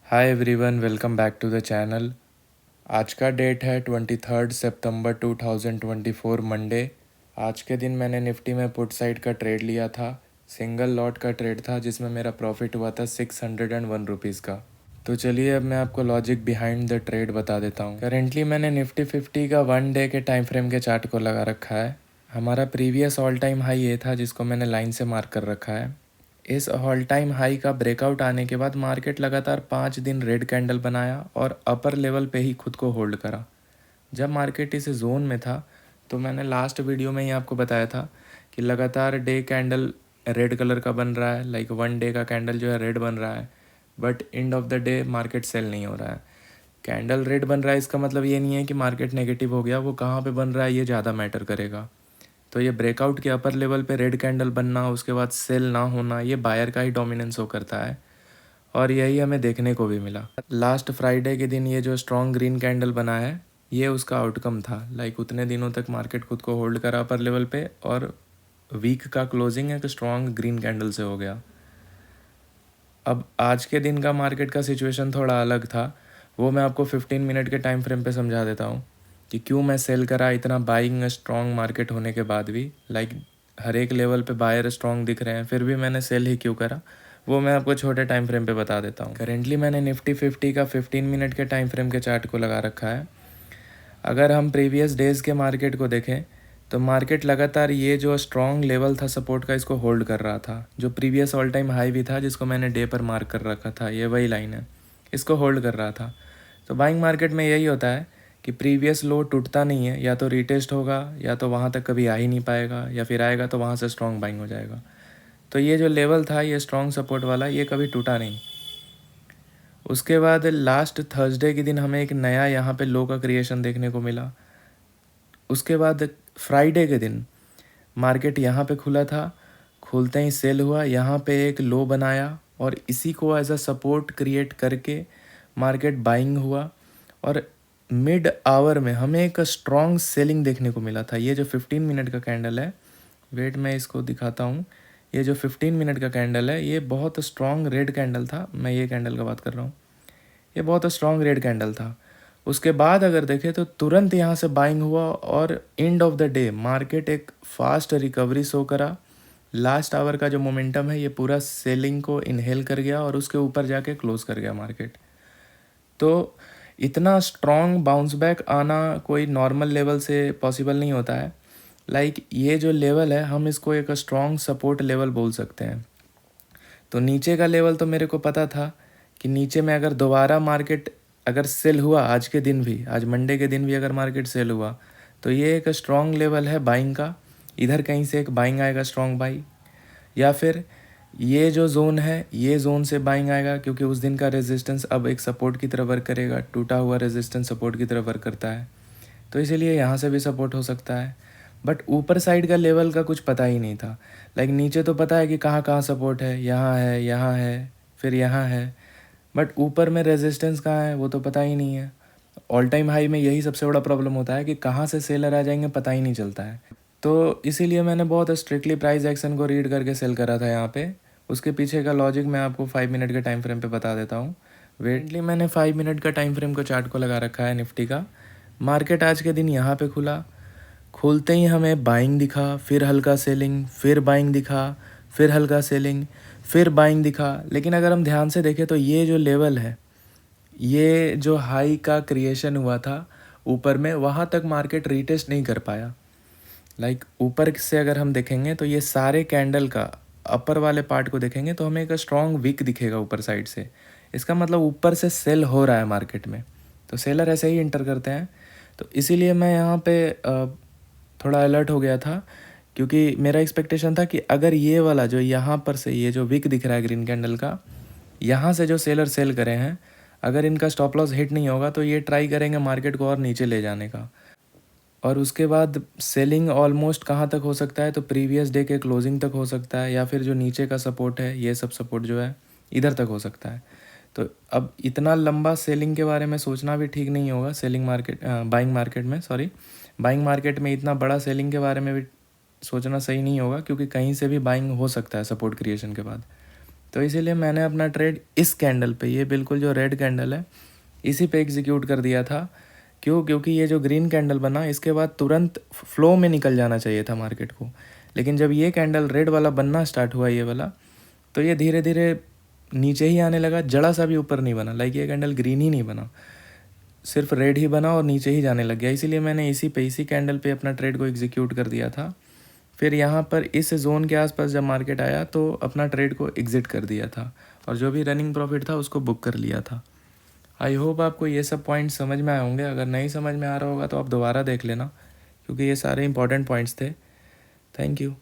Hi everyone, welcome back to the channel. आज का date है 23 सितंबर 2024 मंडे। आज के दिन मैंने निफ्टी में पुट साइड का ट्रेड लिया था। सिंगल लॉट का ट्रेड था जिसमें मेरा प्रॉफिट हुआ था 601 रुपीज़ का। तो चलिए अब मैं आपको लॉजिक बिहाइंड द ट्रेड बता देता हूँ। करेंटली मैंने निफ्टी 50 का 1 डे के टाइम फ्रेम के चार्ट को लगा रखा है। हमारा प्रीवियस ऑल टाइम हाई ये था जिसको मैंने लाइन से मार्क कर रखा है। इस ऑल टाइम हाई का ब्रेकआउट आने के बाद मार्केट लगातार 5 दिन रेड कैंडल बनाया और अपर लेवल पे ही खुद को होल्ड करा। जब मार्केट इस जोन में था तो मैंने लास्ट वीडियो में ही आपको बताया था कि लगातार डे कैंडल रेड कलर का बन रहा है, लाइक 1 डे का कैंडल जो है रेड बन रहा है, but end of the day market sale नहीं हो रहा है। कैंडल रेड बन रहा है इसका मतलब ये नहीं है कि मार्केट नेगेटिव हो गया, वो कहाँ पे बन रहा है ये ज़्यादा मैटर करेगा। तो ये ब्रेकआउट के अपर लेवल पे रेड कैंडल बनना, उसके बाद सेल ना होना, ये बायर का ही डोमिनेंस शो करता है और यही हमें देखने को भी मिला। लास्ट फ्राइडे के दिन ये जो स्ट्रॉन्ग ग्रीन कैंडल बना है ये उसका आउटकम था। लाइक उतने दिनों तक मार्केट खुद को होल्ड करा अपर लेवल पे और वीक का क्लोजिंग एक स्ट्रॉन्ग ग्रीन कैंडल से हो गया। अब आज के दिन का मार्केट का सिचुएशन थोड़ा अलग था, वो मैं आपको 15 मिनट के टाइम फ्रेम पे समझा देता हूँ कि क्यों मैं सेल करा इतना बाइंग स्ट्रॉन्ग मार्केट होने के बाद भी। लाइक हर एक लेवल पे बायर स्ट्रॉन्ग दिख रहे हैं फिर भी मैंने सेल ही क्यों करा, वो मैं आपको छोटे टाइम फ्रेम पे बता देता हूँ। करेंटली मैंने निफ्टी 50 का 15 मिनट के टाइम फ्रेम के चार्ट को लगा रखा है। अगर हम प्रीवियस डेज़ के मार्केट को देखें तो मार्केट लगातार ये जो स्ट्रॉन्ग लेवल था सपोर्ट का इसको होल्ड कर रहा था। जो प्रीवियस ऑल टाइम हाई भी था जिसको मैंने डे पर मार्क कर रखा था, ये वही लाइन है, इसको होल्ड कर रहा था। तो बाइंग मार्केट में यही होता है कि प्रीवियस लो टूटता नहीं है, या तो रीटेस्ट होगा या तो वहाँ तक कभी आ ही नहीं पाएगा, या फिर आएगा तो वहाँ से स्ट्रॉन्ग बाइंग हो जाएगा। तो ये जो लेवल था ये स्ट्रॉन्ग सपोर्ट वाला, ये कभी टूटा नहीं। उसके बाद लास्ट थर्सडे के दिन हमें एक नया यहाँ पे लो का क्रिएशन देखने को मिला। उसके बाद फ्राइडे के दिन मार्केट यहाँ पे खुला था, खुलते ही सेल हुआ, यहाँ पे एक लो बनाया और इसी को एज अ सपोर्ट क्रिएट करके मार्केट बाइंग हुआ और मिड आवर में हमें एक स्ट्रॉन्ग सेलिंग देखने को मिला था। ये जो 15 मिनट का कैंडल है, वेट मैं इसको दिखाता हूँ। ये जो 15 मिनट का कैंडल है ये बहुत स्ट्रॉन्ग रेड कैंडल था, मैं ये कैंडल का बात कर रहा हूँ। ये बहुत स्ट्रॉन्ग रेड कैंडल था। उसके बाद अगर देखें तो तुरंत यहाँ से बाइंग हुआ और and of the day market एक फास्ट रिकवरी शो करा। लास्ट आवर का जो मोमेंटम है ये पूरा सेलिंग को इनहेल कर गया और उसके ऊपर जाके क्लोज कर गया मार्केट। तो इतना स्ट्रॉन्ग बाउंस बैक आना कोई नॉर्मल लेवल से पॉसिबल नहीं होता है। लाइक ये जो लेवल है हम इसको एक स्ट्रॉन्ग सपोर्ट लेवल बोल सकते हैं। तो नीचे का लेवल तो मेरे को पता था कि नीचे में अगर दोबारा मार्केट अगर सेल हुआ, आज के दिन भी, आज मंडे के दिन भी अगर मार्केट सेल हुआ तो ये एक स्ट्रॉन्ग लेवल है बाइंग का। इधर कहीं से एक बाइंग आएगा स्ट्रॉन्ग बाई, या फिर ये जो जोन है ये जोन से बाइंग आएगा, क्योंकि उस दिन का रेजिस्टेंस अब एक सपोर्ट की तरह वर्क करेगा। टूटा हुआ रेजिस्टेंस सपोर्ट की तरह वर्क करता है, तो इसीलिए यहाँ से भी सपोर्ट हो सकता है। बट ऊपर साइड का लेवल का कुछ पता ही नहीं था। लाइक नीचे तो पता है कि कहाँ कहाँ सपोर्ट है, यहाँ है, यहाँ है, फिर यहाँ है, बट ऊपर में रेजिस्टेंस कहाँ है वो तो पता ही नहीं है। ऑल टाइम हाई में यही सबसे बड़ा प्रॉब्लम होता है कि कहाँ से सेलर आ जाएंगे पता ही नहीं चलता है। तो इसीलिए मैंने बहुत स्ट्रिक्टली प्राइस एक्शन को रीड करके सेल करा था यहाँ पे। उसके पीछे का लॉजिक मैं आपको 5 मिनट के टाइम फ्रेम पे बता देता हूँ। वेटली मैंने 5 मिनट का टाइम फ्रेम को चार्ट को लगा रखा है निफ्टी का। मार्केट आज के दिन यहाँ पे खुला, खुलते ही हमें बाइंग दिखा, फिर हल्का सेलिंग, फिर बाइंग दिखा, फिर हल्का सेलिंग, फिर बाइंग दिखा। लेकिन अगर हम ध्यान से देखें तो ये जो लेवल है, ये जो हाई का क्रिएशन हुआ था ऊपर में, वहाँ तक मार्केट रीटेस्ट नहीं कर पाया। लाइक ऊपर से अगर हम देखेंगे तो ये सारे कैंडल का अपर वाले पार्ट को देखेंगे तो हमें एक स्ट्रॉन्ग विक दिखेगा ऊपर साइड से। इसका मतलब ऊपर से सेल हो रहा है मार्केट में, तो सेलर ऐसे ही इंटर करते हैं। तो इसीलिए मैं यहाँ पे थोड़ा अलर्ट हो गया था, क्योंकि मेरा एक्सपेक्टेशन था कि अगर ये वाला जो यहाँ पर से ये जो विक दिख रहा है ग्रीन कैंडल का, यहाँ से जो सेलर सेल करे हैं, अगर इनका स्टॉप लॉस हिट नहीं होगा तो ये ट्राई करेंगे मार्केट को और नीचे ले जाने का। और उसके बाद सेलिंग ऑलमोस्ट कहाँ तक हो सकता है, तो प्रीवियस डे के क्लोजिंग तक हो सकता है, या फिर जो नीचे का सपोर्ट है ये सब सपोर्ट जो है इधर तक हो सकता है। तो अब इतना लंबा सेलिंग के बारे में सोचना भी ठीक नहीं होगा। सेलिंग मार्केट बाइंग मार्केट में, सॉरी, बाइंग मार्केट में इतना बड़ा सेलिंग के बारे में भी सोचना सही नहीं होगा, क्योंकि कहीं से भी बाइंग हो सकता है सपोर्ट क्रिएशन के बाद। तो इसीलिए मैंने अपना ट्रेड इस कैंडल पे, ये बिल्कुल जो रेड कैंडल है इसी पे एग्जीक्यूट कर दिया था। क्यों? क्योंकि ये जो ग्रीन कैंडल बना इसके बाद तुरंत फ्लो में निकल जाना चाहिए था मार्केट को, लेकिन जब ये कैंडल रेड वाला बनना स्टार्ट हुआ ये वाला, तो ये धीरे धीरे नीचे ही आने लगा, जड़ा सा भी ऊपर नहीं बना। लाइक ये कैंडल ग्रीन ही नहीं बना, सिर्फ रेड ही बना और नीचे ही जाने लग गया। इसीलिए मैंने इसी कैंडल पे अपना ट्रेड को एग्जीक्यूट कर दिया था। फिर यहाँ पर इस जोन के आसपास जब मार्केट आया तो अपना ट्रेड को एग्ज़िट कर दिया था और जो भी रनिंग प्रॉफिट था उसको बुक कर लिया था। आई होप आपको ये सब पॉइंट्स समझ में आए होंगे। अगर नहीं समझ में आ रहा होगा तो आप दोबारा देख लेना, क्योंकि ये सारे इंपॉर्टेंट पॉइंट्स थे। Thank you.